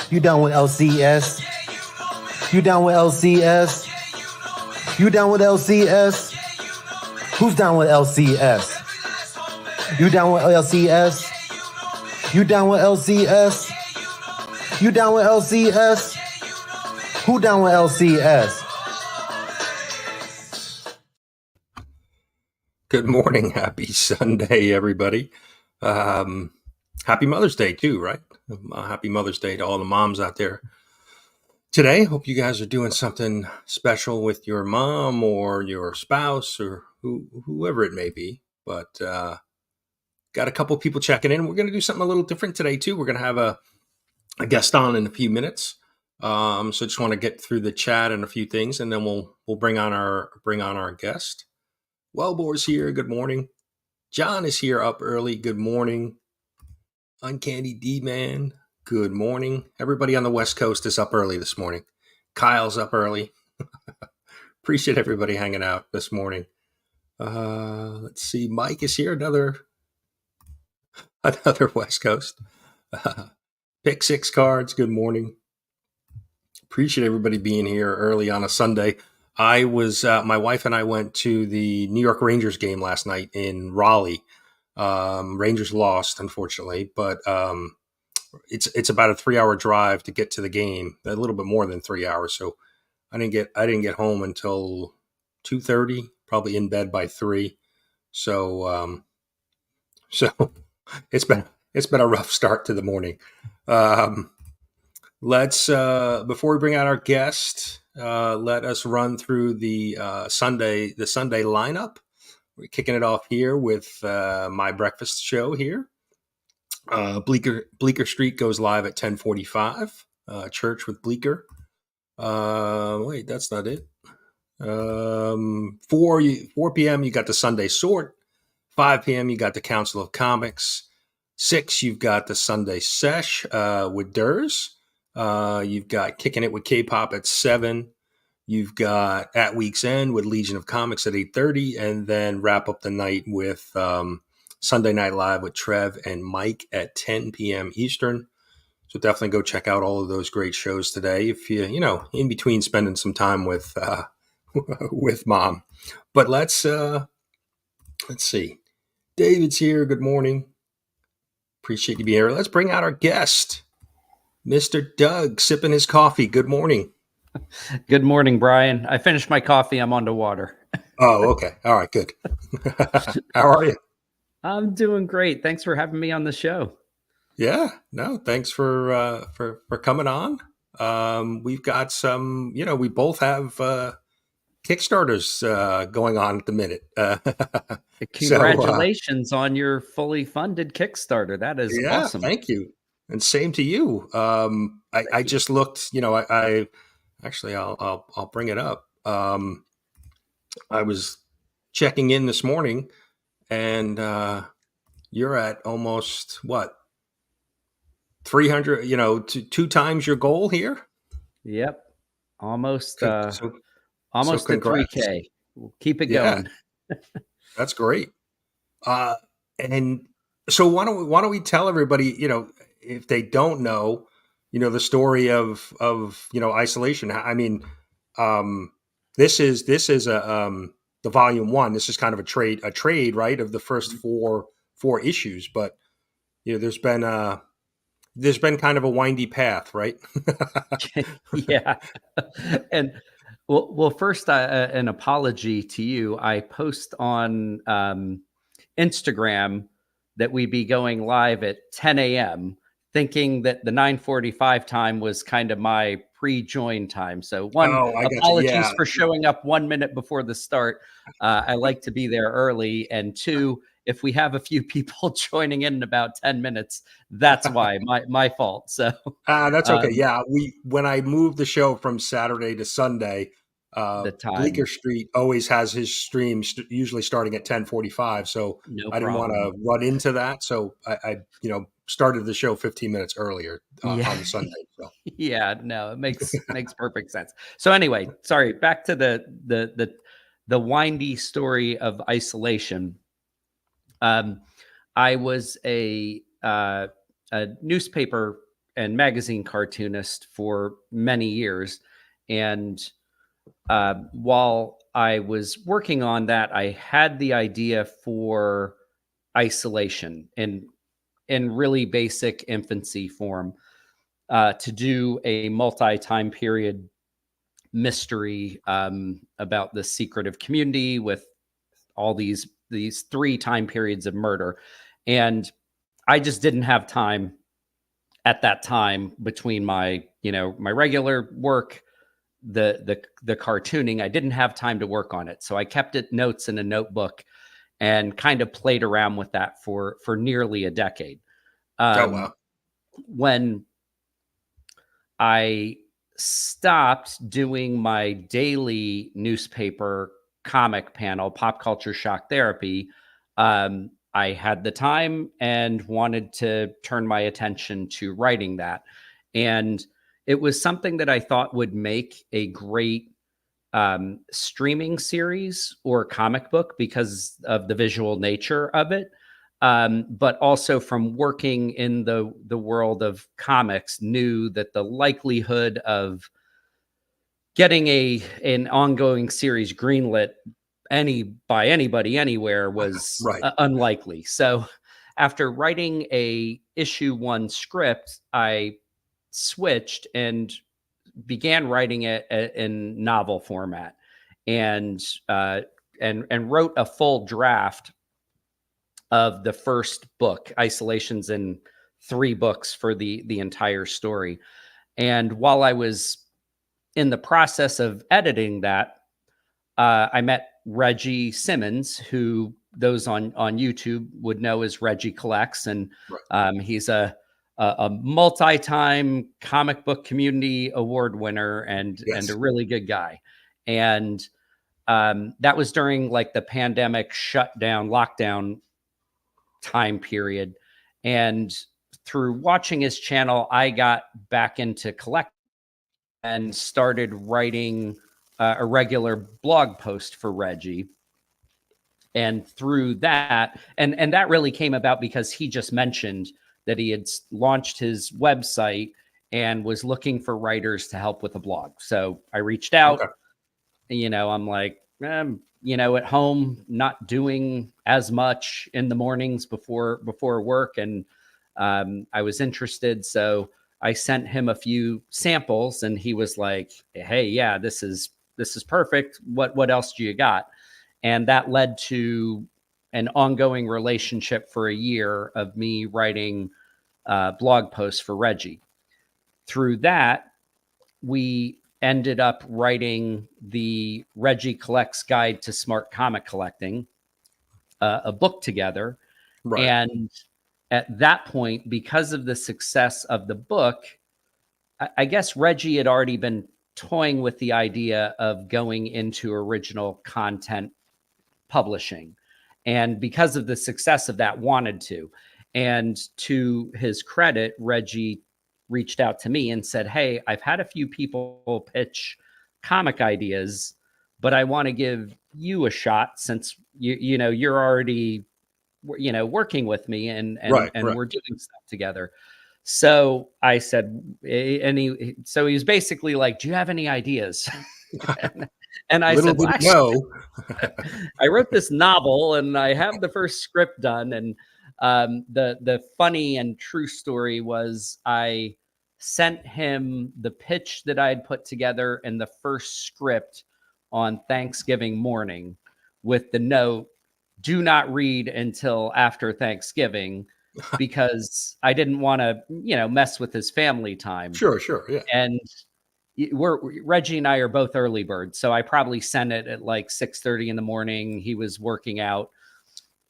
You down with LCS? You down with LCS? You down with LCS? Who's down with LCS? You down with LCS? You down with LCS? You down with LCS? Who down with LCS? Good morning. Happy Sunday, everybody. Happy Mother's Day, too, right? Happy Mother's Day to all the moms out there today. Hope you guys are doing something special with your mom or your spouse or whoever it may be. But got a couple people checking in. We're going to do something a little different today, too. We're going to have a guest on in a few minutes. So just want to get through the chat and a few things, and then we'll bring on our guest. Wellbore's here. Good morning. John is here up early. Good morning. Uncanny D-Man. Good morning. Everybody on the West Coast is up early this morning. Kyle's up early. Appreciate everybody hanging out this morning. Let's see. Mike is here. Another West Coast. Pick six cards. Good morning. Appreciate everybody being here early on a Sunday. I was, my wife and I went to the New York Rangers game last night in Raleigh. Rangers lost, unfortunately, but it's about a 3-hour drive to get to the game, a little bit more than 3 hours. So I didn't get home until 2:30, probably in bed by 3. So it's been a rough start to the morning. Let's before we bring out our guest, let us run through the Sunday lineup. We're kicking it off here with my breakfast show here. Bleecker Street goes live at 10:45. Church with Bleecker. Wait, that's not it. 4 p.m. you got the Sunday Sort. 5 p.m. you got the Council of Comics. 6 you've got the Sunday Sesh with Durs. You've got Kicking It with K-Pop at 7. You've got At Week's End with Legion of Comics at 8:30, and then wrap up the night with Sunday Night Live with Trev and Mike at 10 p.m. Eastern. So definitely go check out all of those great shows today if you in between spending some time with with mom. But let's see. David's here. Good morning. Appreciate you being here. Let's bring out our guest, Mr. Doug, sipping his coffee. Good morning. Good morning, Brian. I finished my coffee. I'm on to water. Oh, okay. All right, good. How are you? I'm doing great. Thanks for having me on the show. Yeah, no, thanks for coming on. We've got some, we both have Kickstarters going on at the minute. Congratulations on your fully funded Kickstarter. That is awesome. Thank you. And same to you. I just looked, Actually, I'll bring it up. I was checking in this morning, and you're at almost 300. Two times your goal here. Yep, almost at 3K. We'll keep it going. That's great. And so why don't we tell everybody, if they don't know, the story of isolation. I mean, this is the volume 1. This is kind of a trade, right, of the first four issues. But there's been kind of a windy path, right? Yeah. And well, first, an apology to you. I post on Instagram that we be going live at 10 a.m. thinking that the 9:45 time was kind of my pre-join time. So apologies for showing up 1 minute before the start. I like to be there early. And 2, if we have a few people joining in about 10 minutes, that's why my fault. So that's okay. When I moved the show from Saturday to Sunday, Bleecker Street always has his streams usually starting at 10:45. So I didn't want to run into that. So I started the show 15 minutes earlier on Sunday. So. Yeah, no, it makes perfect sense. So anyway, sorry, back to the windy story of isolation. I was a newspaper and magazine cartoonist for many years. And while I was working on that, I had the idea for isolation in really basic infancy form, to do a multi-time period mystery about the secretive community with all these 3 time periods of murder. And I just didn't have time at that time between my, my regular work, the cartooning. I didn't have time to work on it. So I kept it notes in a notebook and kind of played around with that for nearly a decade. Oh, wow. When I stopped doing my daily newspaper comic panel, Pop Culture Shock Therapy, I had the time and wanted to turn my attention to writing that. And it was something that I thought would make a great streaming series or comic book because of the visual nature of it. But also from working in the world of comics, knew that the likelihood of getting an ongoing series greenlit by anybody anywhere was Right. unlikely. So after writing a issue 1 script, I switched and began writing it in novel format, and wrote a full draft of the first book, Isolations, in 3 books for the entire story. And while I was in the process of editing that, I met Reggie Simmons, who those on YouTube would know as Reggie Collects, and he's a multi-time comic book community award winner and a really good guy. And that was during like the pandemic shutdown, lockdown time period. And through watching his channel, I got back into collecting and started writing a regular blog post for Reggie. And through that, and that really came about because he just mentioned that he had launched his website and was looking for writers to help with a blog. So I reached out. Okay. I'm like, at home, not doing as much in the mornings before work, and I was interested. So I sent him a few samples, and he was like, "Hey, yeah, this is perfect. What else do you got?" And that led to an ongoing relationship for a year of me writing blog posts for Reggie. Through that, we ended up writing the Reggie Collects Guide to Smart Comic Collecting, a book together. Right. And at that point, because of the success of the book, I guess Reggie had already been toying with the idea of going into original content publishing. And because of the success of that, wanted to. And to his credit, Reggie reached out to me and said, "Hey, I've had a few people pitch comic ideas, but I want to give you a shot since you're already working with me and we're doing stuff together." So I said, so he was basically like, "Do you have any ideas?" and I said, "Well, actually, no." I wrote this novel and I have the first script done. And the funny and true story was I sent him the pitch that I had put together and the first script on Thanksgiving morning with the note, "Do not read until after Thanksgiving," because I didn't want to, mess with his family time. Sure. Yeah. And Reggie and I are both early birds. So I probably sent it at like 6:30 in the morning. He was working out.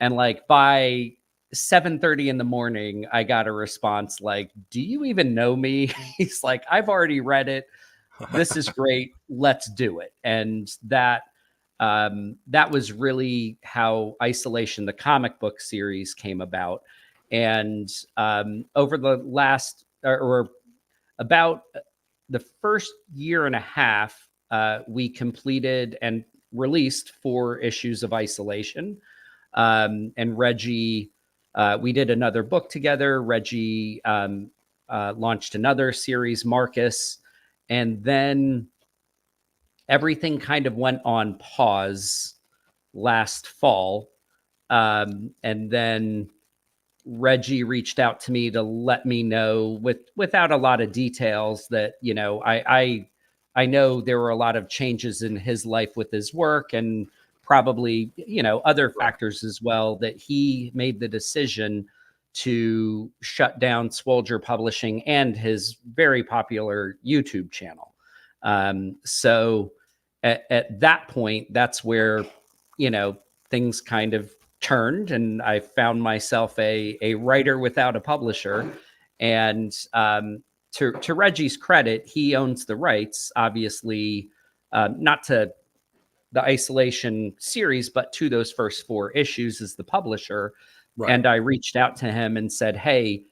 And like by 7:30 in the morning, I got a response like, "Do you even know me?" He's like, "I've already read it. This is great. Let's do it." And that was really how Isolation, the comic book series, came about. And over the last, or about the first year and a half, we completed and released 4 issues of Isolation. And Reggie, we did another book together. Reggie launched another series, Marcus, and then everything kind of went on pause last fall. And then Reggie reached out to me to let me know without a lot of details that, you know, I know there were a lot of changes in his life with his work and probably, you know, other factors as well, that he made the decision to shut down Swolger Publishing and his very popular YouTube channel. So at that point, that's where, you know, things kind of turned, and I found myself a writer without a publisher. And to Reggie's credit, he owns the rights, obviously, not to the Isolation series, but to those first 4 issues as the publisher. Right. And I reached out to him and said, hey,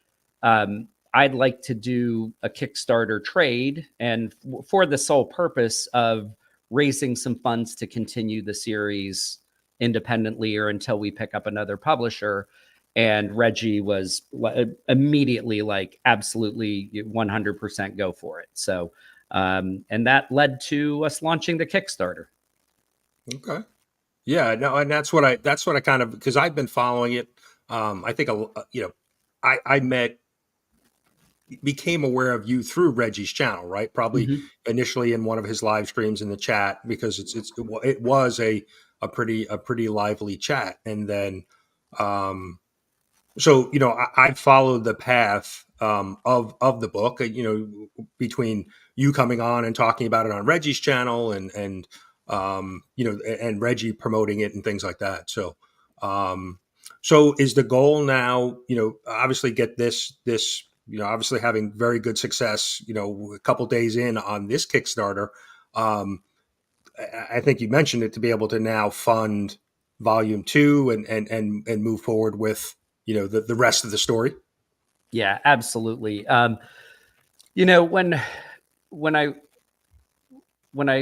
I'd like to do a Kickstarter trade, and for the sole purpose of raising some funds to continue the series independently or until we pick up another publisher. And Reggie was immediately like, absolutely 100% go for it. So, and that led to us launching the Kickstarter. Okay. Yeah, no, and that's what I kind of, because I've been following it. I think, you know, I became aware of you through Reggie's channel, right? Probably initially in one of his live streams in the chat, because it was a pretty lively chat. And then, so, you know, I followed the path of the book, you know, between you coming on and talking about it on Reggie's channel and you know, and Reggie promoting it and things like that. So, so is the goal now, you know, obviously get this, you know, obviously having very good success, you know, a couple days in on this Kickstarter. I think you mentioned it, to be able to now fund volume 2 and move forward with, you know, the rest of the story. Yeah, absolutely. You know, when I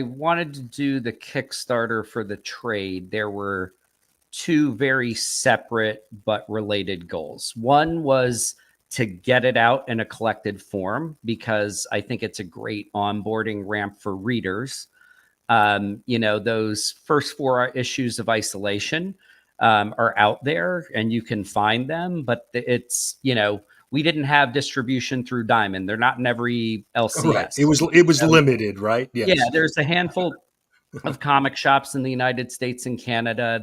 wanted to do the Kickstarter for the trade, there were 2 very separate but related goals. One was to get it out in a collected form, because I think it's a great onboarding ramp for readers. You know, those first 4 issues of Isolation are out there and you can find them, but it's, you know, we didn't have distribution through Diamond. They're not in every LCS. Right. It was limited, right? Yes. Yeah, there's a handful of comic shops in the United States and Canada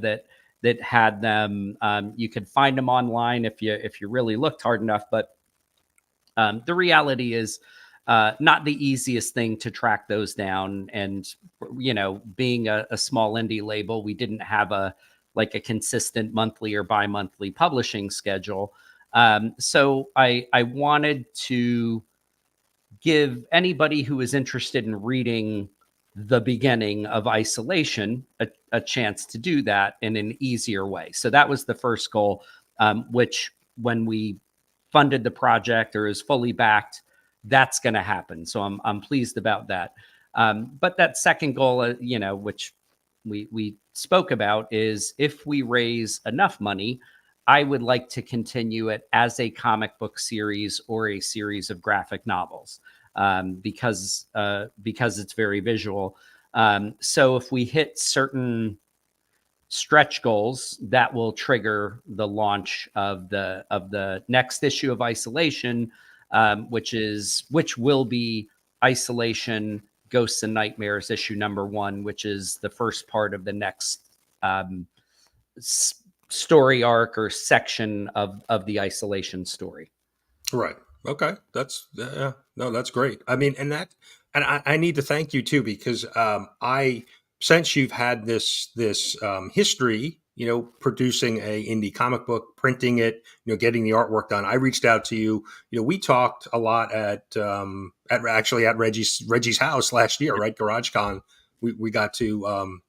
that had them. You could find them online if you really looked hard enough. But the reality is, not the easiest thing to track those down. And, you know, being a small indie label, we didn't have a consistent monthly or bi-monthly publishing schedule. So I wanted to give anybody who is interested in reading the beginning of Isolation a chance to do that in an easier way. So that was the first goal, which when we funded the project or is fully backed, that's going to happen. So I'm pleased about that. But that second goal, you know, which we spoke about, is if we raise enough money, I would like to continue it as a comic book series or a series of graphic novels, because it's very visual. So if we hit certain stretch goals, that will trigger the launch of the next issue of Isolation, which will be Isolation Ghosts and Nightmares issue number 1, which is the first part of the next story arc or section of the Isolation story. Right. Okay. That's no, that's great. I mean, and I need to thank you too, because since you've had this history, you know, producing a indie comic book, printing it, you know, getting the artwork done, I reached out to you. You know, we talked a lot at Reggie's house last year, right? GarageCon. We got to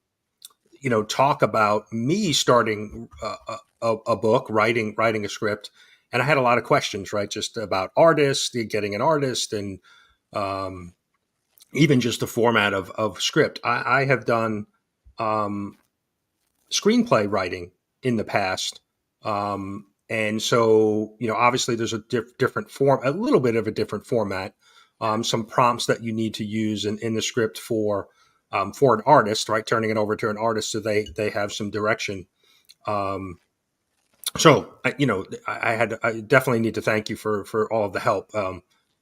you know, talk about me starting a book, writing a script. And I had a lot of questions, right? Just about artists, getting an artist, and even just the format of script. I have done screenplay writing in the past. And so, obviously there's a different form, a little bit of a different format, some prompts that you need to use in the script for an artist, right? Turning it over to an artist so they have some direction. Um, so I definitely need to thank you for all of the help.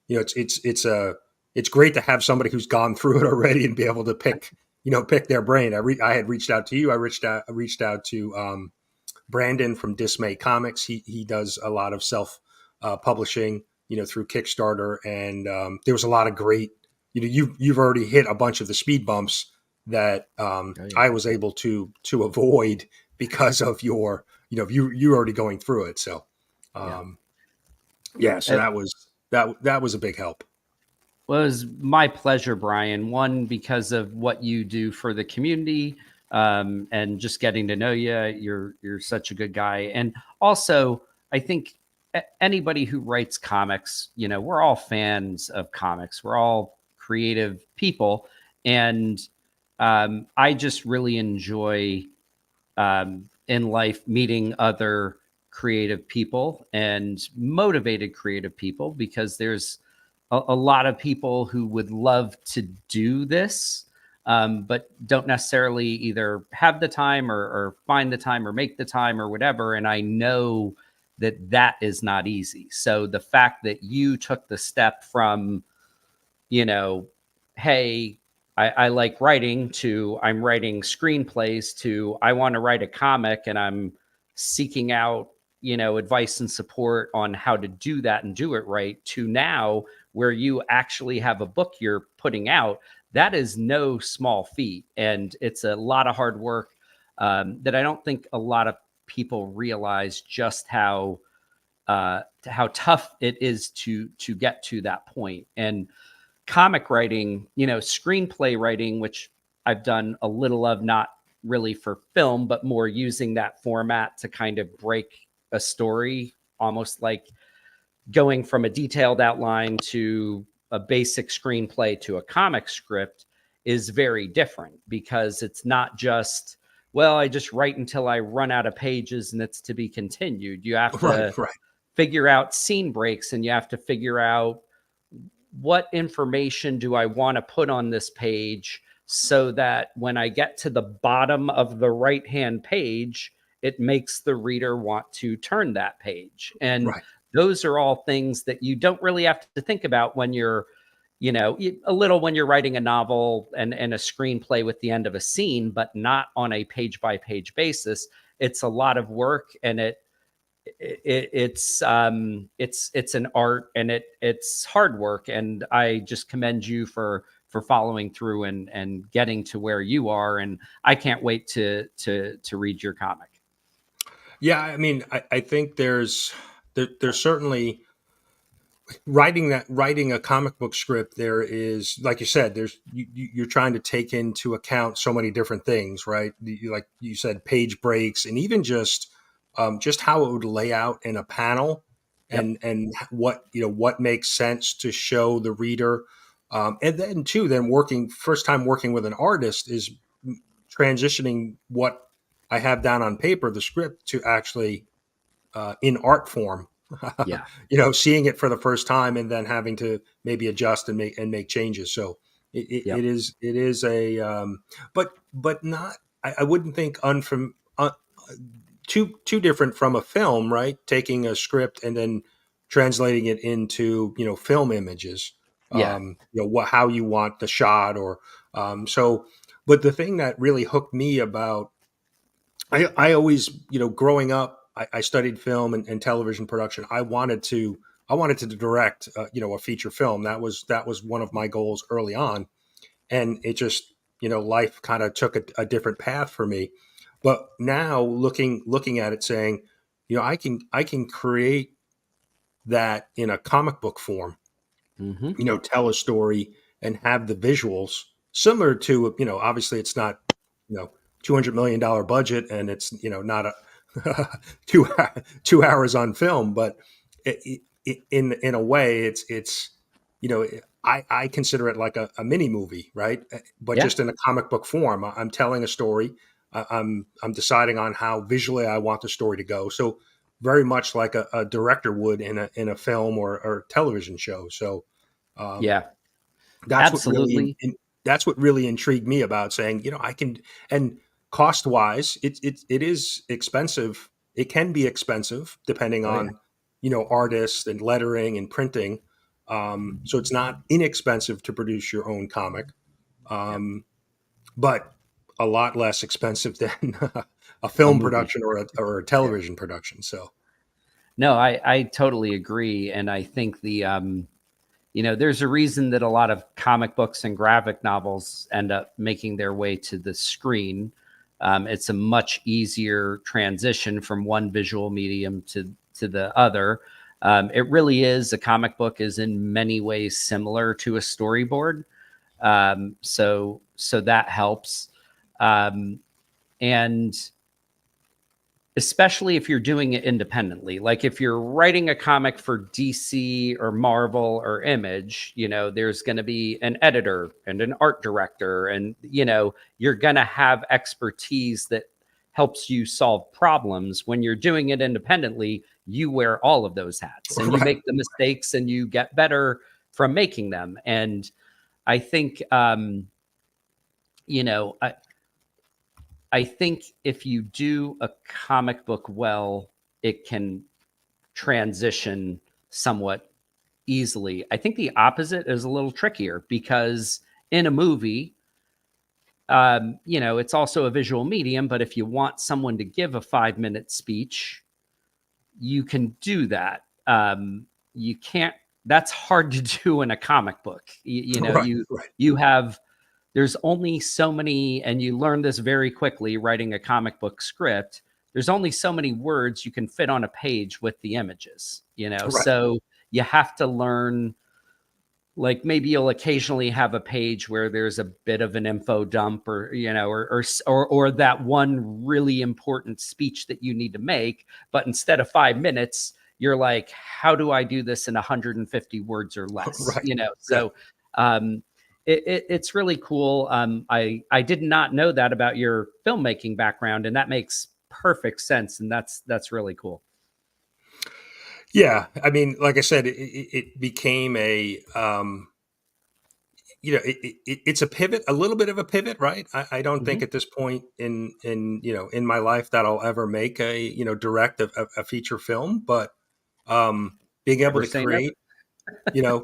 It's great to have somebody who's gone through it already and be able to pick their brain. I had reached out to you. I reached out to Brandon from Dismay Comics. He does a lot of self publishing, through Kickstarter, and there was a lot of great. You've already hit a bunch of the speed bumps that I was able to avoid because of your, you already going through it. So, so that was a big help. Well, it was my pleasure, Brian. One, because of what you do for the community, and just getting to know you. You're such a good guy, and also I think anybody who writes comics, we're all fans of comics. We're all creative people, and I just really enjoy in life meeting other creative people and motivated creative people, because there's a lot of people who would love to do this, but don't necessarily either have the time or find the time or make the time or whatever. And I know that is not easy. So the fact that you took the step from, hey, I like writing, to I'm writing screenplays, to I want to write a comic, and I'm seeking out, advice and support on how to do that and do it right, to now where you actually have a book you're putting out, that is no small feat. And it's a lot of hard work, that I don't think a lot of people realize just how tough it is to get to that point. And comic writing, screenplay writing, which I've done a little of, not really for film, but more using that format to kind of break a story, almost like going from a detailed outline to a basic screenplay to a comic script, is very different, because it's not just, well, I just write until I run out of pages and it's to be continued. You have to Right. figure out scene breaks, and you have to figure out what information do I want to put on this page, so that when I get to the bottom of the right-hand page, it makes the reader want to turn that page. And those are all things that you don't really have to think about when you're, a little when you're writing a novel and a screenplay with the end of a scene, but not on a page by page basis. It's a lot of work, and it's an art, and it's hard work. And I just commend you for following through and getting to where you are. And I can't wait to read your comic. Yeah, I mean, I think there's certainly writing a comic book script. There is, like you said, you're trying to take into account so many different things, right? Like you said, page breaks, and even just how it would lay out in a panel, and what makes sense to show the reader, and then too, first time working with an artist is transitioning what I have down on paper, the script, to actually in art form. Yeah. Seeing it for the first time and then having to maybe adjust and make changes. So it is a but not, I wouldn't think too different from a film, right? Taking a script and then translating it into film images. How you want the shot, or so. But the thing that really hooked me about, I always, growing up, I studied film and television production. I wanted to direct, a feature film. That was one of my goals early on, and it just, life kind of took a different path for me. But now looking at it, saying, I can create that in a comic book form, tell a story and have the visuals similar to, obviously it's not, $200 million budget, and it's, not a two hours on film, but in a way it's, I consider it like a mini movie, right? But just in a comic book form. I'm telling a story. I'm deciding on how visually I want the story to go. So very much like a director would in a film or television show. So um, Yeah, that's what really absolutely. that's what really intrigued me about saying, I can. And cost wise, it is expensive. It can be expensive depending Oh yeah. on artists and lettering and printing. So it's not inexpensive to produce your own comic, Yeah. but a lot less expensive than a A film movie. production or a Yeah. television production. So No, I totally agree. And I think there's a reason that a lot of comic books and graphic novels end up making their way to the screen. It's a much easier transition from one visual medium to the other. It really is. A comic book is in many ways similar to a storyboard. So that helps. And especially if you're doing it independently. Like if you're writing a comic for DC or Marvel or Image, there's going to be an editor and an art director, and you're going to have expertise that helps you solve problems. When you're doing it independently, you wear all of those hats and you right, make the mistakes and you get better from making them. And I think you know, I think if you do a comic book well, it can transition somewhat easily. I think the opposite is a little trickier because in a movie, it's also a visual medium, but if you want someone to give a 5-minute speech, you can do that. You can't, that's hard to do in a comic book. right, right, You have, there's only so many, and you learn this very quickly writing a comic book script. There's only so many words you can fit on a page with the images, right, so you have to learn. Like maybe you'll occasionally have a page where there's a bit of an info dump, or or that one really important speech that you need to make, but instead of 5 minutes, you're like, how do I do this in 150 words or less? right. Yeah. So um, it's really cool. I did not know that about your filmmaking background, and that makes perfect sense, and that's really cool. Yeah, I mean, like I said, it became it's a pivot, a little bit of a pivot, right? I don't think Mhm. at this point in my life that I'll ever make direct a feature film, but being able Never to say never.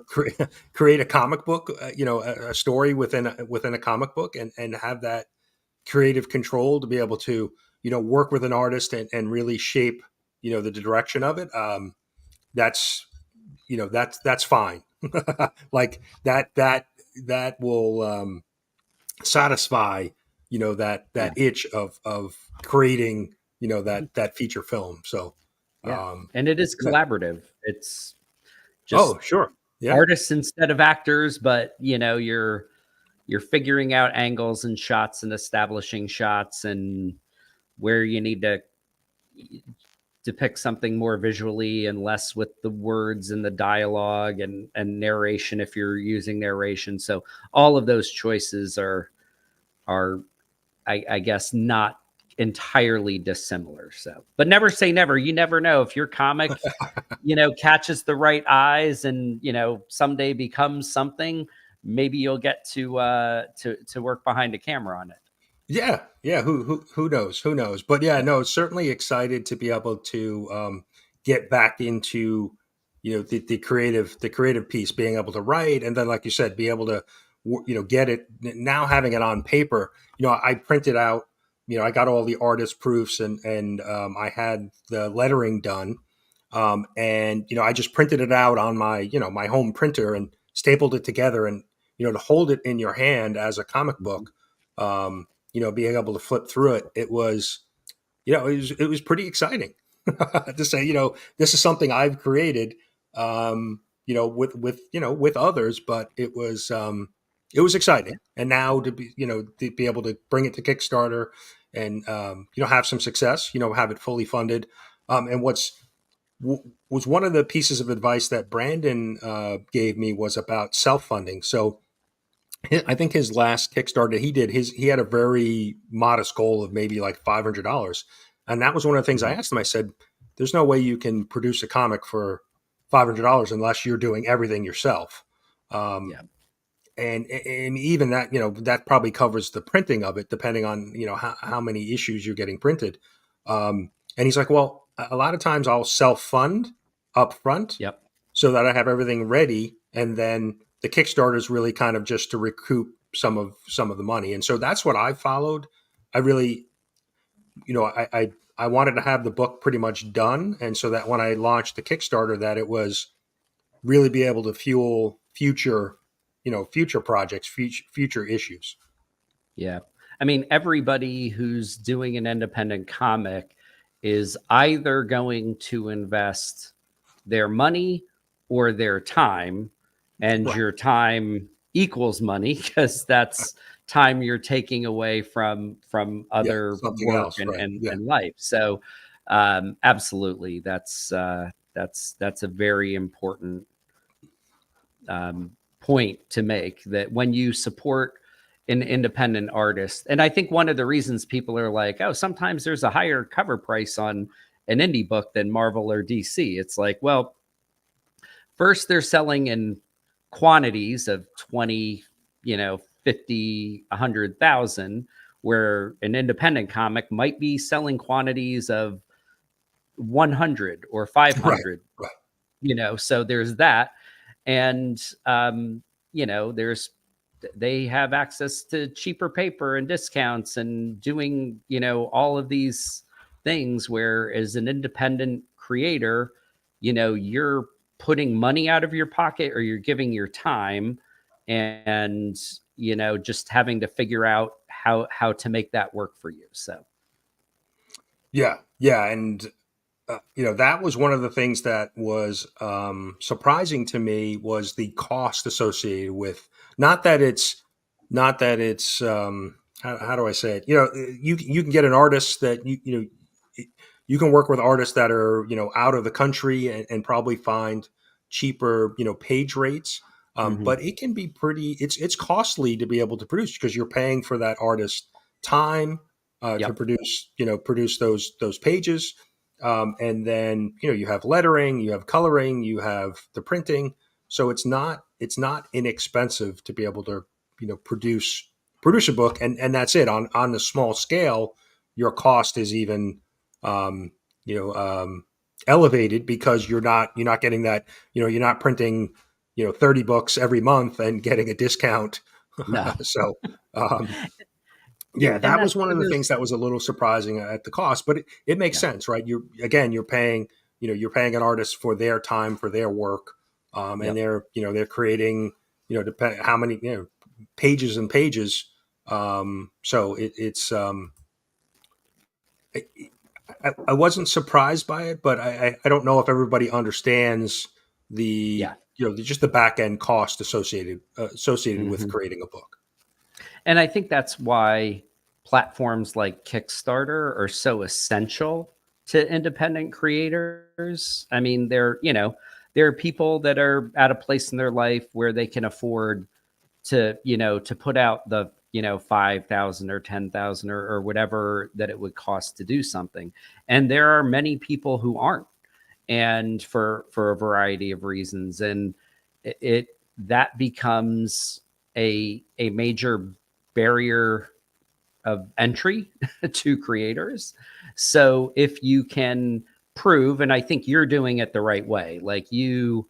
create, create a comic book, a story within a comic book, and have that creative control to be able to work with an artist and really shape the direction of it. That's that's fine. Like that will satisfy that Yeah. itch of creating that feature film. So Yeah. um And it is yeah. collaborative. It's just Oh, sure. Yeah. artists instead of actors, but you're figuring out angles and shots and establishing shots and where you need to depict something more visually and less with the words and the dialogue and narration if you're using narration. So all of those choices are I guess not entirely dissimilar. So, but never say never. You never know if your comic, catches the right eyes and someday becomes something. Maybe you'll get to work behind a camera on it. Yeah, yeah. Who knows? Who knows? But yeah, no. Certainly excited to be able to get back into the creative piece, being able to write, and then, like you said, be able to get it now, having it on paper. I printed out. I got all the artist proofs and I had the lettering done, and I just printed it out on my my home printer and stapled it together, and to hold it in your hand as a comic book. Um, being able to flip through it, it was, it was pretty exciting to say, this is something I've created, with others, but it was exciting. And now to be able to bring it to Kickstarter and, have some success, have it fully funded. And was one of the pieces of advice that Brandon gave me was about self-funding. So, I think his last Kickstarter he had a very modest goal of maybe like $500, and that was one of the things I asked him. I said, there's no way you can produce a comic for $500 unless you're doing everything yourself. Yeah. And even that, that probably covers the printing of it, depending on, how many issues you're getting printed. And he's like, well, a lot of times I'll self-fund up front Yep. so that I have everything ready. And then the Kickstarter is really kind of just to recoup some of the money. And so that's what I followed. I really, I wanted to have the book pretty much done. And so that when I launched the Kickstarter, that it was really be able to fuel future projects, future issues. Yeah. I mean, everybody who's doing an independent comic is either going to invest their money or their time, and Right. your time equals money because that's time you're taking away from Yeah, other something work else, right? Yeah. and life. So absolutely, that's a very important point to make, that when you support an independent artist, and I think one of the reasons people are like, oh, sometimes there's a higher cover price on an indie book than Marvel or DC. It's like, well, first they're selling in quantities of 20, 50, 100,000, where an independent comic might be selling quantities of 100 or Right. 500. Right. So there's that. And there's, they have access to cheaper paper and discounts and doing all of these things, where as an independent creator, you're putting money out of your pocket, or you're giving your time, and just having to figure out how to make that work for you. So Yeah. Yeah. And that was one of the things that was surprising to me, was the cost associated with, not that it's how do I say it? You can get an artist that you can work with artists that are out of the country, and probably find cheaper page rates. But it can be it's costly to be able to produce, because you're paying for that artist time to yep. produce those pages. And then you have lettering, you have coloring, you have the printing. So it's not inexpensive to be able to produce a book, and that's it. On the small scale, your cost is even um, elevated, because you're not getting that, you're not printing 30 books every month and getting a discount. No. So yeah, And that that's was one where of the there's, things that was a little surprising at the cost, but it makes yeah. sense, right? You're paying, you're paying an artist for their time, for their work, and Yep. they're creating, depend how many, pages and pages. So it's I wasn't surprised by it, but I don't know if everybody understands the, Yeah. just the back end cost associated with Mhm. creating a book. And I think that's why platforms like Kickstarter are so essential to independent creators. I mean, there are people that are at a place in their life where they can afford to put out the 5,000 or 10,000 or whatever that it would cost to do something. And there are many people who aren't, and for a variety of reasons. And it that becomes a major barrier of entry to creators. So if you can prove, and I think you're doing it the right way, like you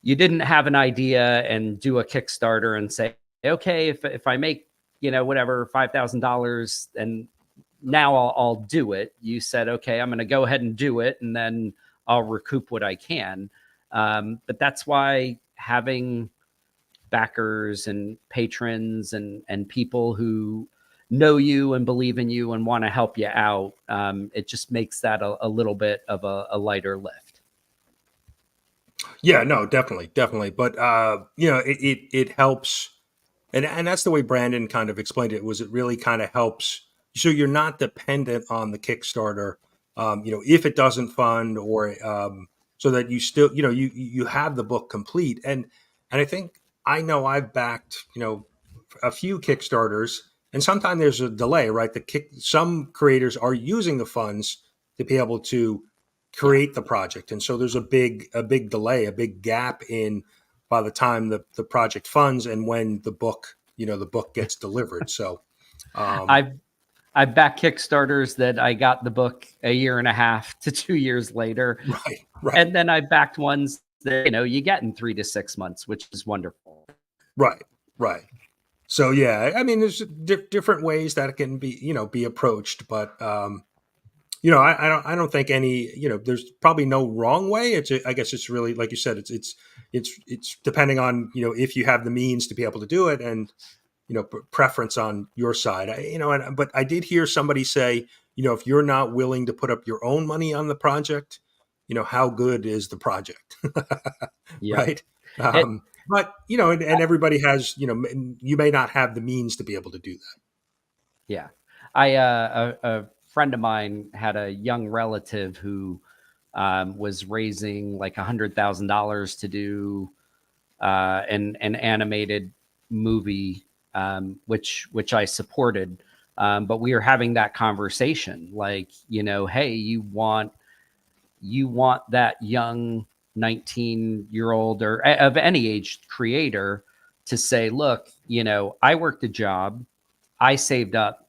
didn't have an idea and do a Kickstarter and say, okay, if I make, whatever, $5,000, and now I'll do it. You said, okay, I'm going to go ahead and do it, and then I'll recoup what I can. But that's why having backers and patrons and people who know you and believe in you and want to help you out, it just makes that a little bit of a lighter lift. Yeah, no, definitely. But it helps, and that's the way Brandon kind of explained it. Was it really kind of helps, so you're not dependent on the Kickstarter, if it doesn't fund, or so that you still, you have the book complete. And I think, I know I've backed a few Kickstarters, and sometimes there's a delay, right? Some creators are using the funds to be able to create the project. And so there's a big delay, a big gap in by the time the project funds and when the book, the book gets delivered. So I've backed Kickstarters that I got the book a year and a half to 2 years later. right. And then I backed ones that, you get in 3 to 6 months, which is wonderful. Right. So yeah, I mean, there's different ways that it can be, be approached, but I don't think any, there's probably no wrong way. I guess it's really, like you said, it's depending on, if you have the means to be able to do it and, preference on your side. But I did hear somebody say, if you're not willing to put up your own money on the project, how good is the project? Yeah. Right. But, and everybody has, you may not have the means to be able to do that. Yeah. A friend of mine had a young relative who was raising like $100,000 to do an animated movie, which I supported. But we were having that conversation, like, hey, you want that young 19-year-old or of any age creator to say, look, I worked a job, I saved up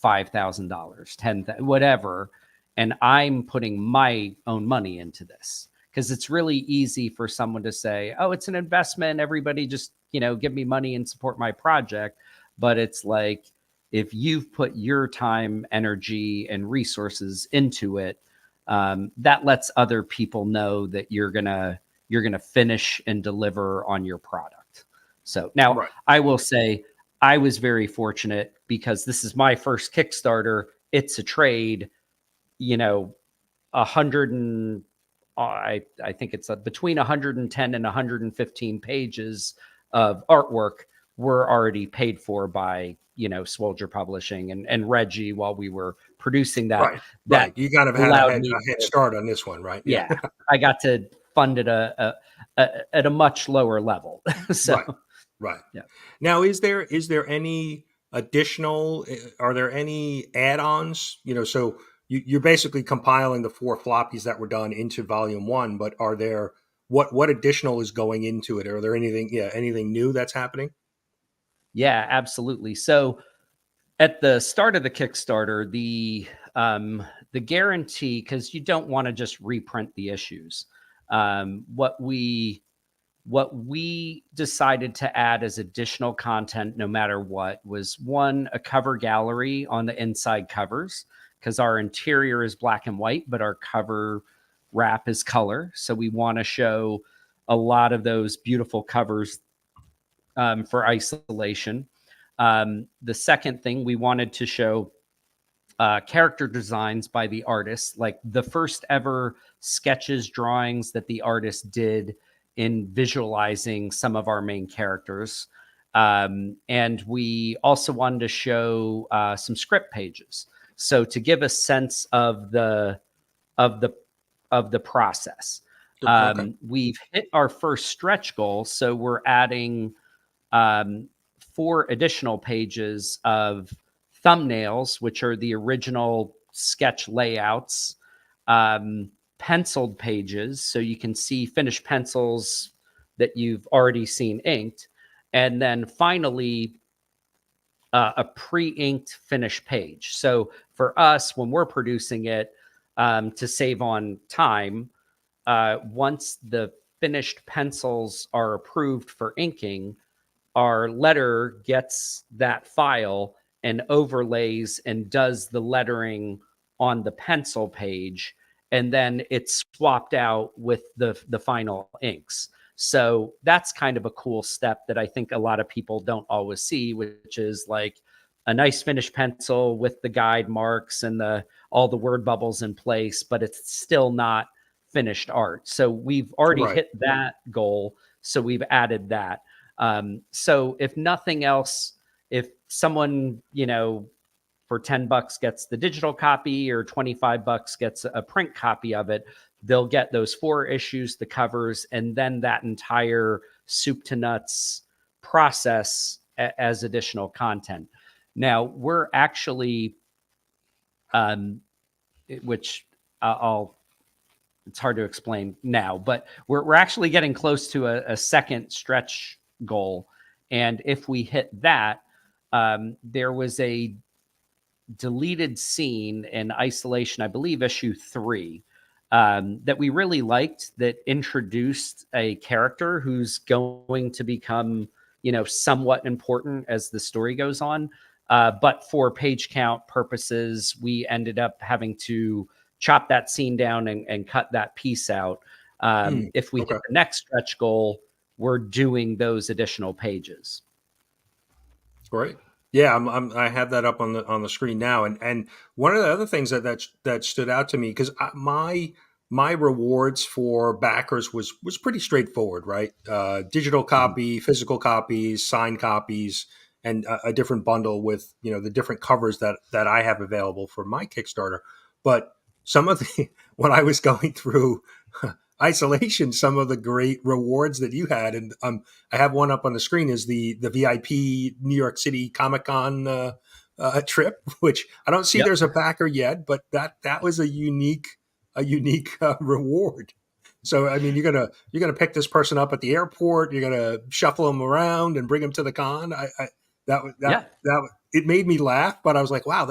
$5,000, $10,000, whatever, and I'm putting my own money into this. Because it's really easy for someone to say, oh, it's an investment, everybody just, give me money and support my project. But it's like, if you've put your time, energy, and resources into it, that lets other people know that you're gonna finish and deliver on your product. So now, right. I will say I was very fortunate because this is my first Kickstarter. It's a trade, 100 and I think it's between 110 and 115 pages of artwork were already paid for by Swolger Publishing and Reggie while we were producing that. Right. You kind of had a head start on this one, right? Yeah. I got to fund it at a much lower level. So right. Yeah. Now, is there any additional? Are there any add-ons? So you're basically compiling the 4 floppies that were done into volume 1, but are there what additional is going into it? Are there anything new that's happening? Yeah, absolutely. So at the start of the Kickstarter, the guarantee, because you don't want to just reprint the issues. What we decided to add as additional content, no matter what, was one, a cover gallery on the inside covers, because our interior is black and white, but our cover wrap is color. So we want to show a lot of those beautiful covers for isolation. The second thing, we wanted to show character designs by the artists, like the first ever sketches, drawings that the artist did in visualizing some of our main characters. And we also wanted to show some script pages. So to give a sense of the process. Okay. We've hit our first stretch goal. So we're adding 4 additional pages of thumbnails, which are the original sketch layouts, penciled pages, so you can see finished pencils that you've already seen inked, and then finally a pre-inked finished page. So for us, when we're producing it, to save on time, once the finished pencils are approved for inking, our letter gets that file and overlays and does the lettering on the pencil page, and then it's swapped out with the final inks. So that's kind of a cool step that I think a lot of people don't always see, which is like a nice finished pencil with the guide marks and all the word bubbles in place, but it's still not finished art. So we've already hit that goal. So we've added that. So if nothing else, if someone, for $10 gets the digital copy or $25 gets a print copy of it, they'll get those 4 issues, the covers, and then that entire soup to nuts process as additional content. Now we're actually, which I'll it's hard to explain now, but we're actually getting close to a second stretch goal. And if we hit that, there was a deleted scene in Isolation, I believe issue 3, that we really liked, that introduced a character who's going to become, somewhat important as the story goes on. But for page count purposes, we ended up having to chop that scene down and cut that piece out. If we hit the next stretch goal, we're doing those additional pages. Great. Yeah, I have that up on the screen now, and one of the other things that stood out to me, because my rewards for backers was pretty straightforward, right? Digital copy, physical copies, signed copies, and a different bundle with the different covers that I have available for my Kickstarter. But some of the when I was going through Isolation, some of the great rewards that you had, and I have one up on the screen, is the VIP New York City Comic-Con trip, which I don't see there's a backer yet, but that was a unique reward. So I mean, you're gonna pick this person up at the airport, you're gonna shuffle them around and bring them to the con. It made me laugh, but I was like, wow,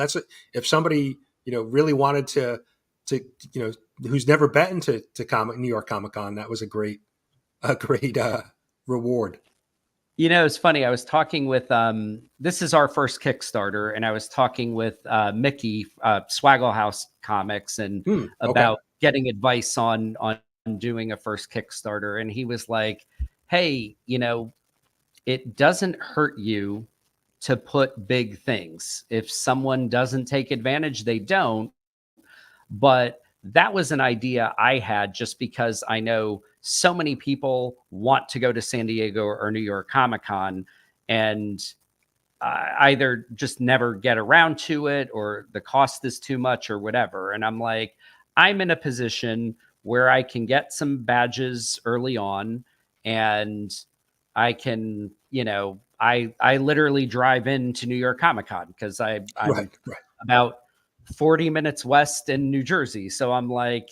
if somebody really wanted to who's never been to New York Comic-Con, that was a great reward. It's funny. I was talking with this is our first Kickstarter, and I was talking with Mickey, Swaggle House Comics, and about getting advice on doing a first Kickstarter. And he was like, "Hey, it doesn't hurt you to put big things. If someone doesn't take advantage, they don't. But that was an idea I had, just because I know so many people want to go to San Diego or New York Comic-Con, and either just never get around to it, or the cost is too much, or whatever." And I'm like, I'm in a position where I can get some badges early on, and I can, I literally drive into New York Comic-Con, because I'm about 40 minutes west in New Jersey. So I'm like,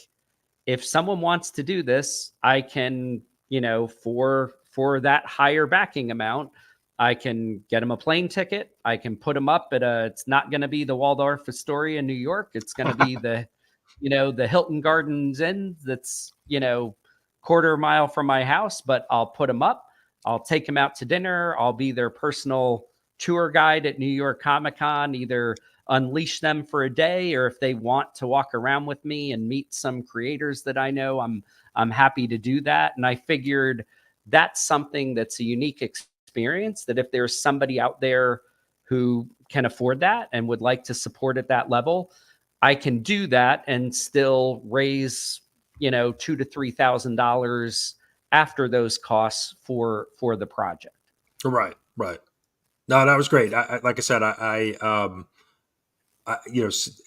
if someone wants to do this, I can, for that higher backing amount, I can get them a plane ticket. I can put them up at it's not going to be the Waldorf Astoria in New York. It's going to be the Hilton Gardens Inn that's, quarter mile from my house, but I'll put them up. I'll take them out to dinner. I'll be their personal tour guide at New York Comic-Con, either unleash them for a day, or if they want to walk around with me and meet some creators that I know, I'm happy to do that. And I figured that's something that's a unique experience, that if there's somebody out there who can afford that and would like to support at that level, I can do that and still raise, $2,000 to $3,000 after those costs for the project. Right. No, that was great. Like I said,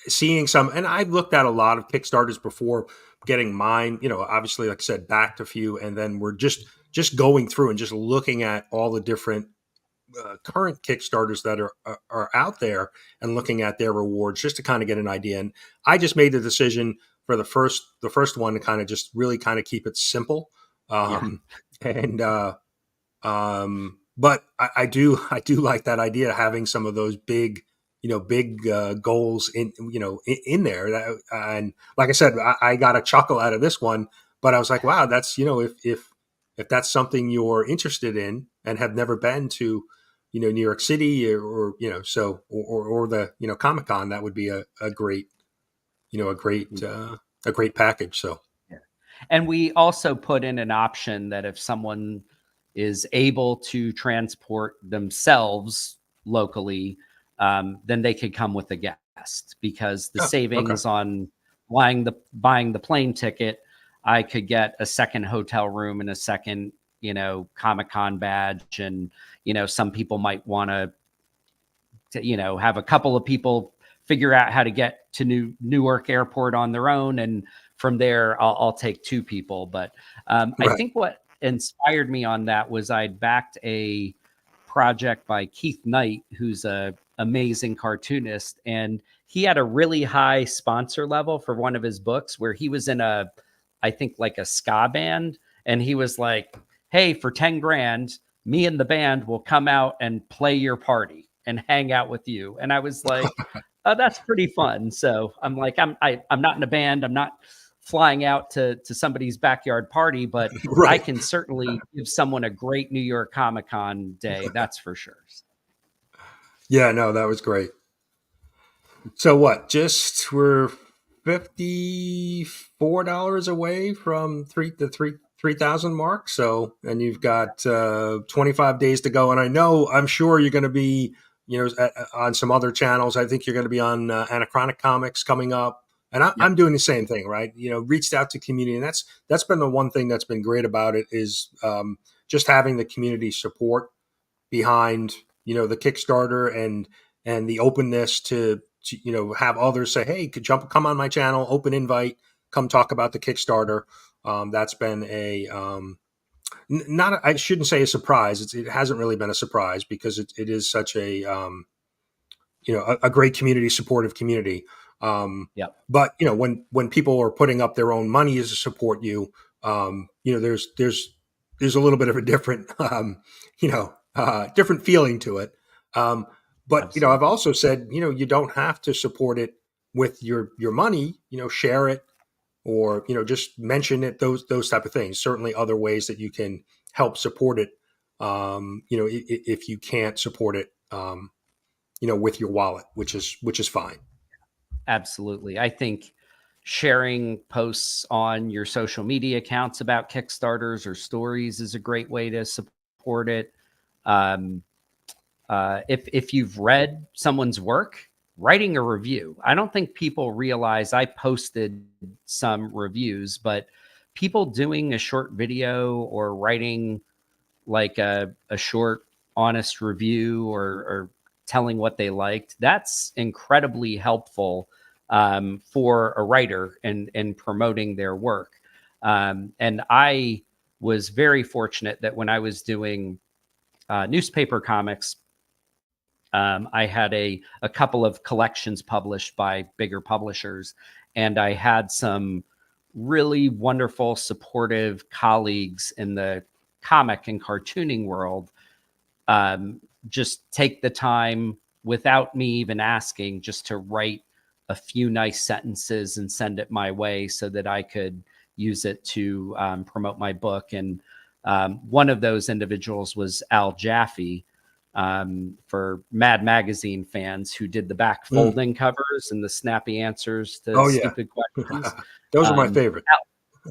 seeing some, and I've looked at a lot of Kickstarters before getting mine, obviously, like I said, backed a few, and then we're just going through and just looking at all the different current Kickstarters that are out there, and looking at their rewards just to kind of get an idea. And I just made the decision for the first one to kind of just really kind of keep it simple. But I do like that idea of having some of those big goals in there. And like I said, I got a chuckle out of this one, but I was like, wow, that's, if that's something you're interested in and have never been to, New York City or the, Comic-Con, that would be a great package. So. And we also put in an option that if someone is able to transport themselves locally, then they could come with a guest, because the savings on buying the plane ticket, I could get a second hotel room and a second, Comic-Con badge. And, some people might want to, have a couple of people figure out how to get to Newark Airport on their own. And from there, I'll take 2 people. But I think what inspired me on that was I'd backed a project by Keith Knight, who's a amazing cartoonist, and he had a really high sponsor level for one of his books, where he was in I I think like a ska band. And he was like, hey, for 10 grand, me and the band will come out and play your party and hang out with you. And I was like, oh, that's pretty fun. So I'm like, I'm not in a band. I'm not flying out to somebody's backyard party, but I Right. can certainly give someone a great New York Comic Con day. That's for sure. Yeah, no, that was great. So what? Just we're $54 away from the 3,000 mark. So, and you've got 25 days to go. And I'm sure you're going to be, on some other channels. I think you're going to be on Anachronic Comics coming up. And I'm doing the same thing, right? Reached out to community, and that's been the one thing that's been great about it is just having the community support behind the Kickstarter and the openness to have others say, hey, come on my channel, open invite, come talk about the Kickstarter. That's been I shouldn't say a surprise. It hasn't really been a surprise because it is such a great community, supportive community. But when people are putting up their own money to support you, there's a little bit of a different different feeling to it. But Absolutely. I've also said you don't have to support it with your money. Share it or just mention it. Those type of things. Certainly, other ways that you can help support it. If you can't support it, with your wallet, which is fine. Absolutely. I think sharing posts on your social media accounts about Kickstarters or stories is a great way to support it. If you've read someone's work, writing a review. I don't think people realize I posted some reviews, but people doing a short video or writing like a short, honest review or telling what they liked, that's incredibly helpful for a writer and promoting their work. And I was very fortunate that when I was doing newspaper comics, I had a couple of collections published by bigger publishers, and I had some really wonderful, supportive colleagues in the comic and cartooning world just take the time without me even asking just to write a few nice sentences and send it my way so that I could use it to promote my book. And one of those individuals was Al Jaffe, for Mad Magazine fans, who did the back folding covers and the snappy answers to stupid questions. Those are my favorite.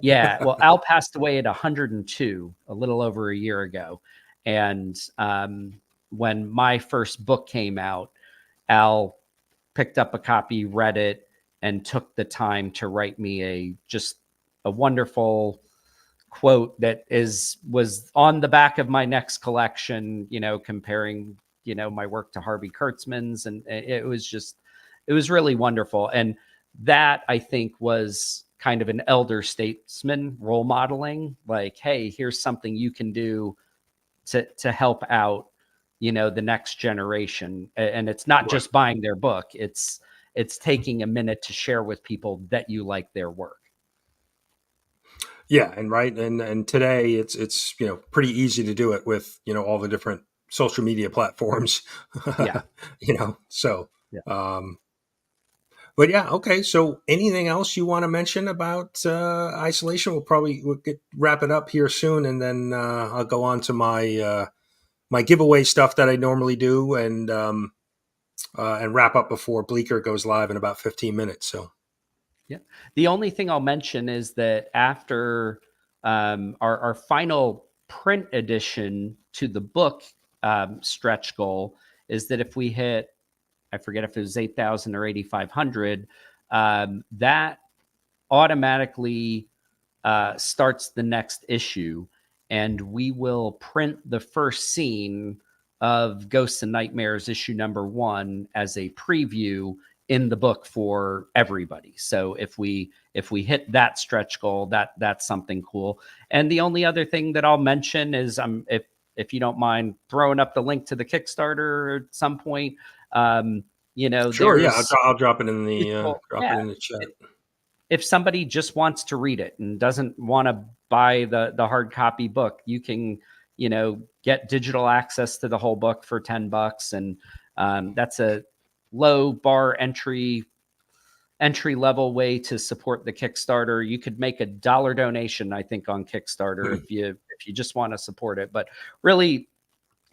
Well, Al passed away at 102, a little over a year ago. And when my first book came out, Al picked up a copy, read it, and took the time to write me just a wonderful quote that was on the back of my next collection, comparing, my work to Harvey Kurtzman's. And it was really wonderful. And that, I think, was kind of an elder statesman role modeling, like, hey, here's something you can do to help out, the next generation. And it's not just buying their book. It's taking a minute to share with people that you like their work. Yeah. And today it's, pretty easy to do it with, all the different social media platforms, so, but yeah. Okay. So anything else you want to mention about isolation? We'll wrap it up here soon. And then I'll go on to my giveaway stuff that I normally do and wrap up before Bleecker goes live in about 15 minutes. So, yeah. The only thing I'll mention is that after our final print edition to the book stretch goal is that if we hit, I forget if it was 8,000 or 8,500, that automatically starts the next issue. And we will print the first scene of Ghosts and Nightmares issue #1 as a preview in the book for everybody. So if we hit that stretch goal, that's something cool. And the only other thing that I'll mention is if you don't mind throwing up the link to the Kickstarter at some point, sure, yeah, I'll drop it in the it in the chat. if somebody just wants to read it and doesn't want to buy the hard copy book, you can, get digital access to the whole book for $10. And that's a low bar entry level way to support the Kickstarter. You could make $1 donation, I think, on Kickstarter if you just want to support it. But really,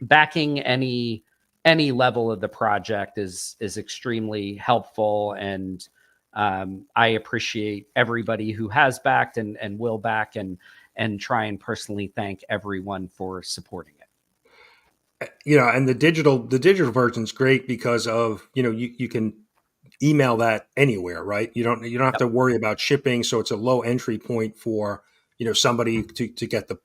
backing any level of the project is extremely helpful, and I appreciate everybody who has backed and will back, and try and personally thank everyone for supporting it. And the digital version's great because of, you can email that anywhere, right? You don't have to worry about shipping, so it's a low entry point for somebody to get the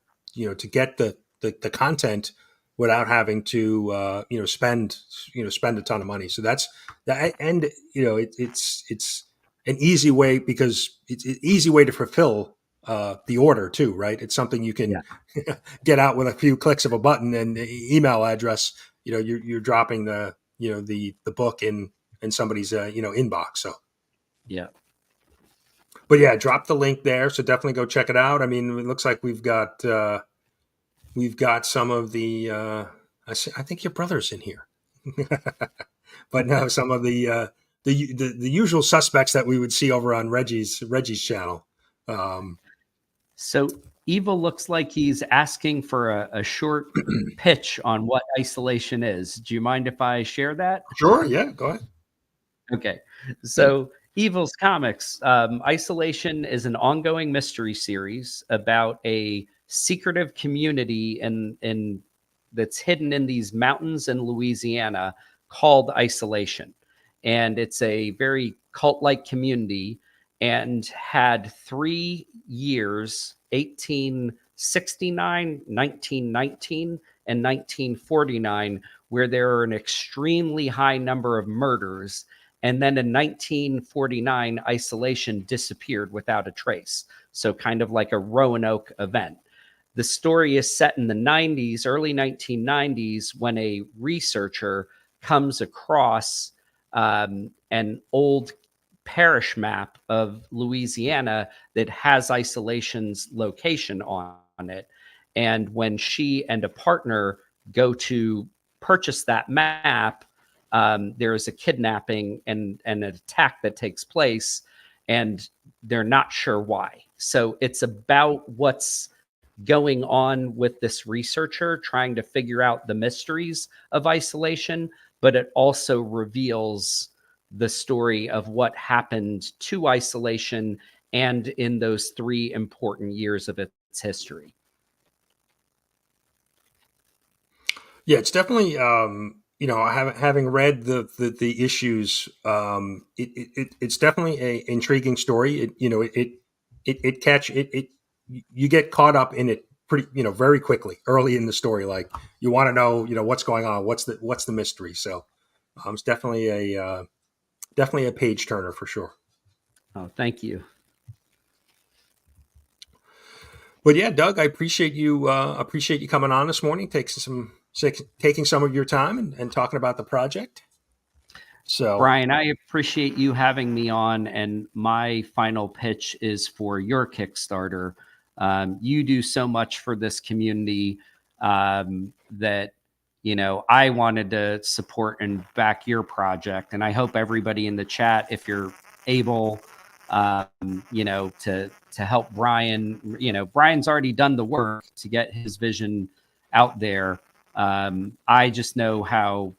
content without having to spend a ton of money. So that's that, and it's an easy way, because it's an easy way to fulfill the order too, right? It's something you can get out with a few clicks of a button and email address. You're dropping the book in somebody's inbox. So yeah. But yeah, drop the link there. So definitely go check it out. I mean, it looks like we've got some of the. I think your brother's in here, but no, some of the usual suspects that we would see over on Reggie's channel. So Evil looks like he's asking for a short pitch on what isolation is. Do you mind if I share that? Sure. Yeah. Go ahead. Okay. So Evil's Comics, Isolation is an ongoing mystery series about a secretive community in that's hidden in these mountains in Louisiana called Isolation. And it's a very cult-like community, and had 3 years, 1869, 1919, and 1949, where there are an extremely high number of murders. And then in 1949, Isolation disappeared without a trace. So kind of like a Roanoke event. The story is set in the 90s, early 1990s, when a researcher comes across an old parish map of Louisiana that has Isolation's location on it. And when she and a partner go to purchase that map, there is a kidnapping and an attack that takes place, and they're not sure why. So it's about what's going on with this researcher trying to figure out the mysteries of Isolation, but it also reveals the story of what happened to Isolation and in those 3 important years of its history. Yeah, it's definitely having read the issues, it's definitely a intriguing story. You get caught up in it pretty very quickly early in the story. Like, you want to know what's going on, what's the mystery. So it's definitely a page turner for sure. Oh, thank you. But yeah, Doug, I appreciate you coming on this morning, taking some of your time and talking about the project. So, Brian, I appreciate you having me on, and my final pitch is for your Kickstarter. You do so much for this community that I wanted to support and back your project, and I hope everybody in the chat, if you're able, to help Brian. Brian's already done the work to get his vision out there. I just know how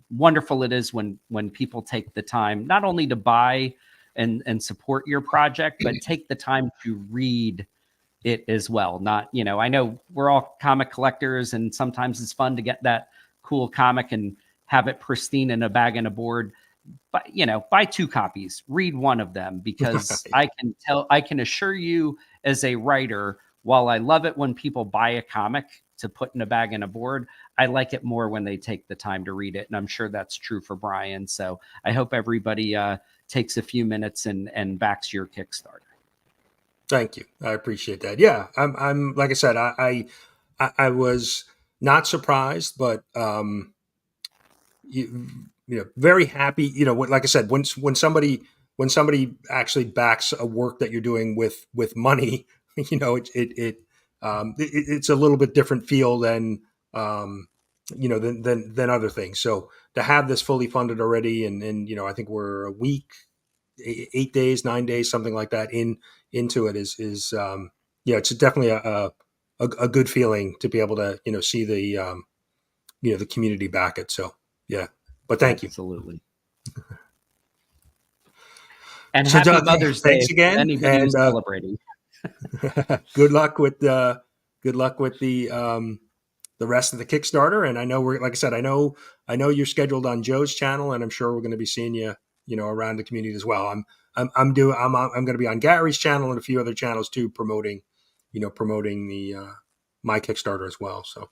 wonderful it is when people take the time not only to buy and support your project, but take the time to read it as well. Not, I know we're all comic collectors, and sometimes it's fun to get that cool comic and have it pristine in a bag and a board. But, buy 2 copies, read one of them, because I can assure you as a writer, while I love it when people buy a comic to put in a bag and a board, I like it more when they take the time to read it. And I'm sure that's true for Brian. So I hope everybody takes a few minutes and backs your Kickstarter. Thank you. I appreciate that. Yeah, I'm like I said, I was not surprised, but very happy. Like I said, when somebody when somebody actually backs a work that you're doing with money, it's a little bit different feel than than other things. So to have this fully funded already, and I think we're a week, 8 days, 9 days, something like that into it is it's definitely a good feeling to be able to see the community back it. So yeah, but thank you. Absolutely. And So happy Doug, Mother's Day thanks to again, anybody who's and celebrating. good luck with the rest of the Kickstarter. And I know like I said, I know you're scheduled on Joe's channel, and I'm sure we're going to be seeing you around the community as well. I'm going to be on Gary's channel and a few other channels too, promoting the my Kickstarter as well. So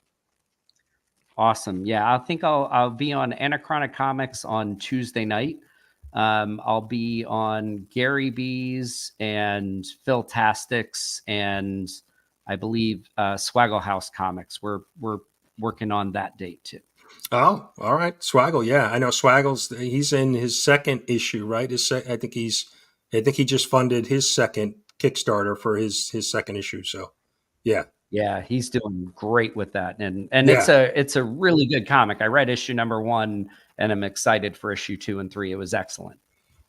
Awesome. Yeah, I think I'll be on Anachronic Comics on Tuesday night. I'll be on Gary B's and Phil Tastics, and I believe Swaggle House Comics. We're working on that date too. Oh, all right, Swaggle. Yeah, I know he's in his second issue, right? I think he just funded his second Kickstarter for his second issue. So yeah. Yeah, he's doing great with that, and Yeah. it's a really good comic. I read issue number 1, and I'm excited for issue 2 and 3. It was excellent.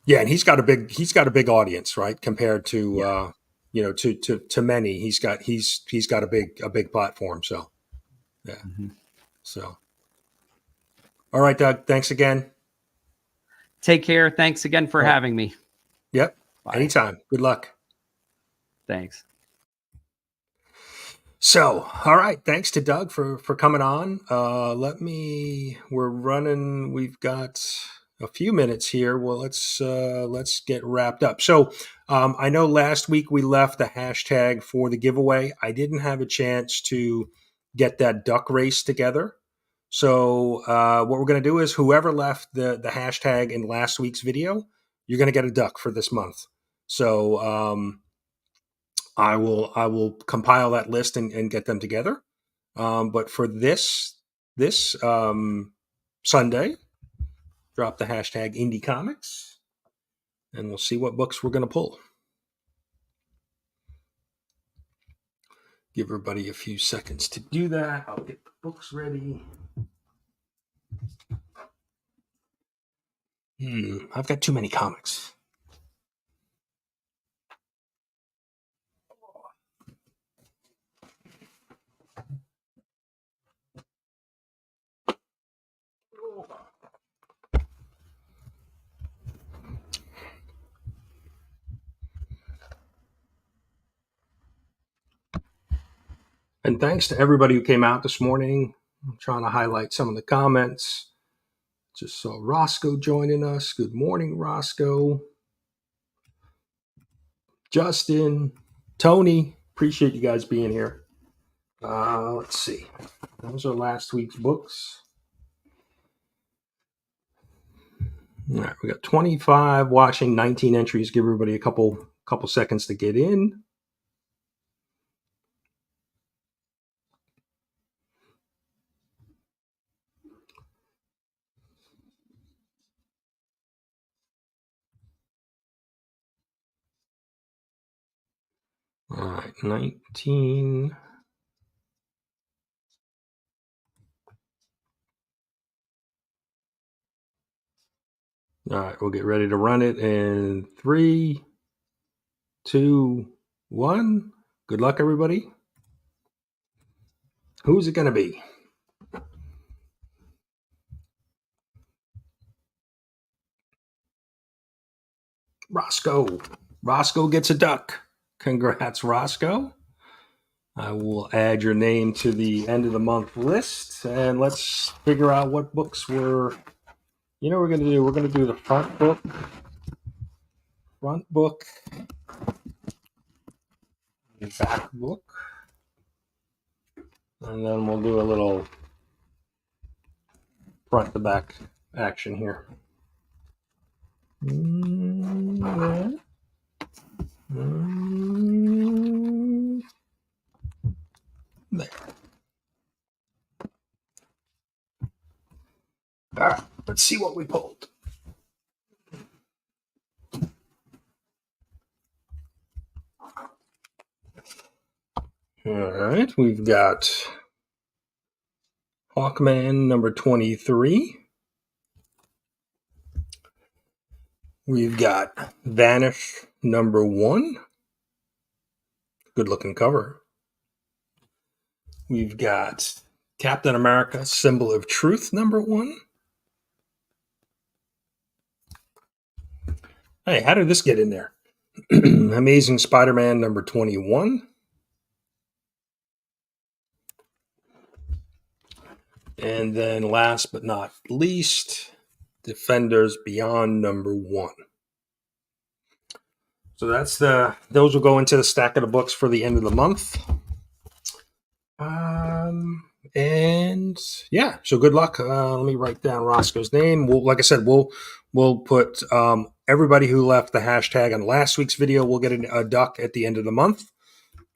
Yeah, and he's got a big audience, right? Compared to to many, he's got a big platform. So yeah. Mm-hmm. So all right, Doug. Thanks again. Take care. Thanks again for having me. Yep. Bye. Anytime. Good luck. Thanks. So, all right. Thanks to Doug for coming on. We've got a few minutes here. Well, let's get wrapped up. So, I know last week we left the hashtag for the giveaway. I didn't have a chance to get that duck race together. So, what we're going to do is whoever left the hashtag in last week's video, you're going to get a duck for this month. So, I will compile that list and get them together. But for this Sunday, drop the hashtag Indie Comics, and we'll see what books we're going to pull. Give everybody a few seconds to do that. I'll get the books ready. I've got too many comics. And thanks to everybody who came out this morning. I'm trying to highlight some of the comments. Just saw Roscoe joining us. Good morning, Roscoe. Justin, Tony, appreciate you guys being here. Let's see. Those are last week's books. All right, we got 25 watching, 19 entries. Give everybody a couple seconds to get in. All right, 19. All right, we'll get ready to run it in 3, 2, 1. Good luck, everybody. Who's it going to be? Roscoe. Roscoe gets a duck. Congrats, Roscoe. I will add your name to the end of the month list, and let's figure out what books we're going to do. We're going to do the front book, and back book, and then we'll do a little front to back action here. There. All right, let's see what we pulled. All right, we've got Hawkman number 23. We've got Vanish number 1. Good looking cover. We've got Captain America Symbol of Truth number 1. Hey, how did this get in there? Amazing Spider-Man number 21. And then last but not least, Defenders Beyond number 1. So those will go into the stack of the books for the end of the month. And yeah, so good luck. Let me write down Roscoe's name. Like I said, we'll put everybody who left the hashtag on last week's video. We'll get a duck at the end of the month.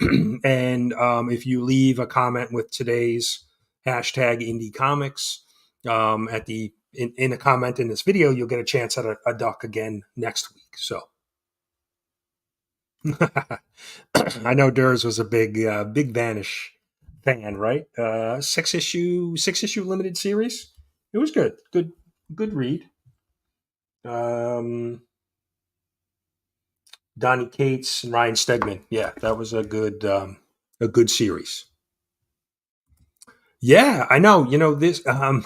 And if you leave a comment with today's hashtag Indie Comics in a comment in this video, you'll get a chance at a duck again next week. So I know Durs was a big Vanish fan, right? Six issue limited series. It was good read. Donnie Cates and Ryan Stegman. Yeah, that was a good series. Yeah, I know. This. It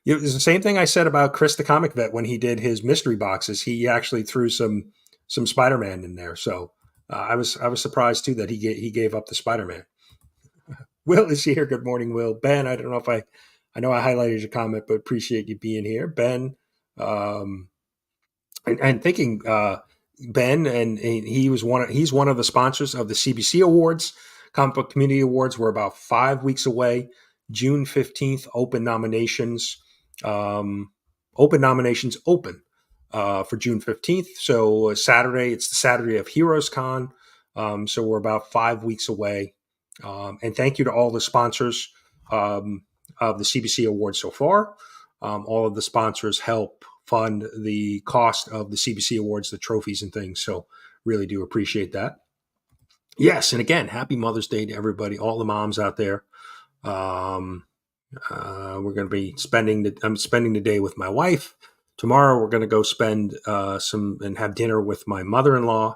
was the same thing I said about Chris the Comic Vet when he did his mystery boxes. He actually threw some Spider-Man in there. So I was surprised too that he gave up the Spider-Man. Will is here. Good morning, Will. Ben, I don't know if I know I highlighted your comment, but appreciate you being here, Ben. And thinking Ben, and he's one of the sponsors of the CBC Awards, Comic Book Community Awards. We're about 5 weeks away. June 15th, open nominations. Open for June 15th. So Saturday, it's the Saturday of Heroes Con. So we're about 5 weeks away. And thank you to all the sponsors of the CBC Awards so far. All of the sponsors help fund the cost of the CBC Awards, the trophies and things. So really do appreciate that. Yes, and again, happy Mother's Day to everybody, all the moms out there. We're going to be I'm spending the day with my wife. Tomorrow we're going to go spend and have dinner with my mother-in-law,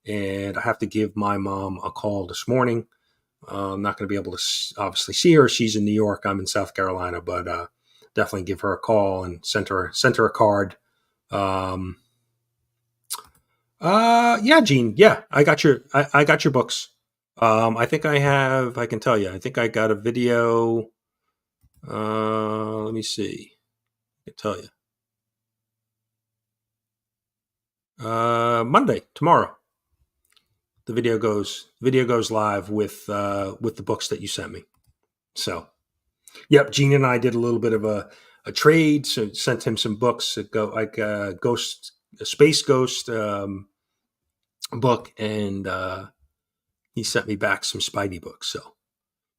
and I have to give my mom a call this morning. I'm not going to be able to obviously see her. She's in New York. I'm in South Carolina, but definitely give her a call and send her a card. Yeah, Gene. Yeah, I got your books. I think I can tell you. I think I got a video. Let me see. I can tell you. Monday, tomorrow. The video goes live with the books that you sent me. So, yep, Gene and I did a little bit of a trade. So sent him some books that go like a Space Ghost book, and he sent me back some Spidey books. So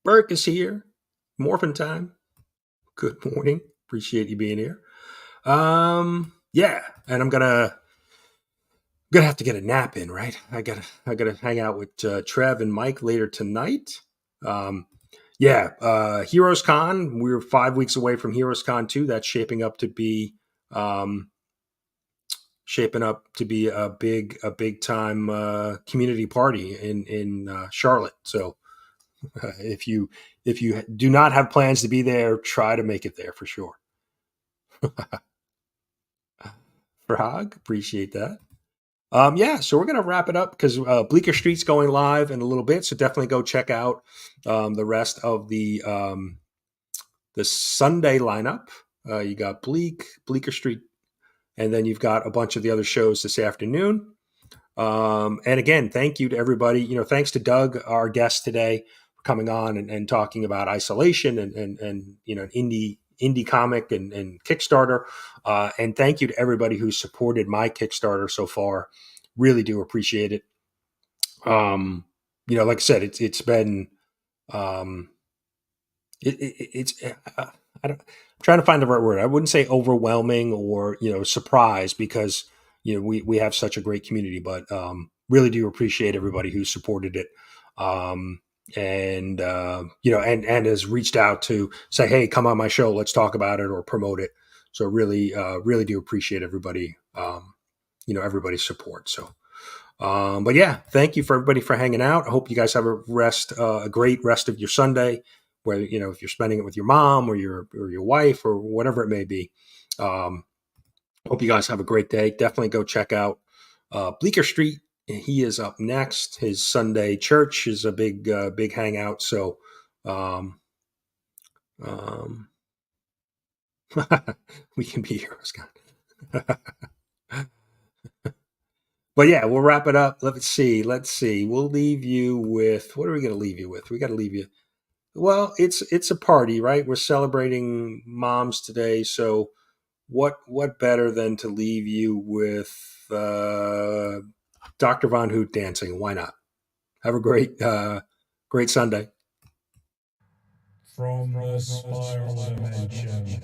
Burke is here. Morphin time. Good morning. Appreciate you being here. Yeah, and I'm gonna have to get a nap in, right? I gotta hang out with Trev and Mike later tonight. Heroes Con. We're 5 weeks away from Heroes Con 2. That's shaping up to be a big time community party in Charlotte. So if you do not have plans to be there, try to make it there for sure. Frog, appreciate that. So we're going to wrap it up because Bleecker Street's going live in a little bit. So definitely go check out the rest of the Sunday lineup. You got Bleecker Street, and then you've got a bunch of the other shows this afternoon. And again, thank you to everybody. Thanks to Doug, our guest today, for coming on and talking about isolation and indie comic and Kickstarter. And thank you to everybody who supported my Kickstarter so far. Really do appreciate it. Like I said, it's been, I'm trying to find the right word. I wouldn't say overwhelming or, surprise because, we have such a great community, but really do appreciate everybody who supported it. and has reached out to say, hey, come on my show, let's talk about it or promote it. So really do appreciate everybody, everybody's support. So, but yeah, thank you for everybody for hanging out. I hope you guys have a great rest of your Sunday, where, if you're spending it with your mom or your wife or whatever it may be. Hope you guys have a great day. Definitely go check out Bleecker Street. He is up next. His Sunday church is a big hangout. So, we can be heroes, God. But yeah, we'll wrap it up. Let's see. We'll leave you with, what are we going to leave you with? We got to leave you. Well, it's a party, right? We're celebrating moms today. So what better than to leave you with Dr. Von Hoot dancing? Why not? Have a great Sunday. From the spiral dimension.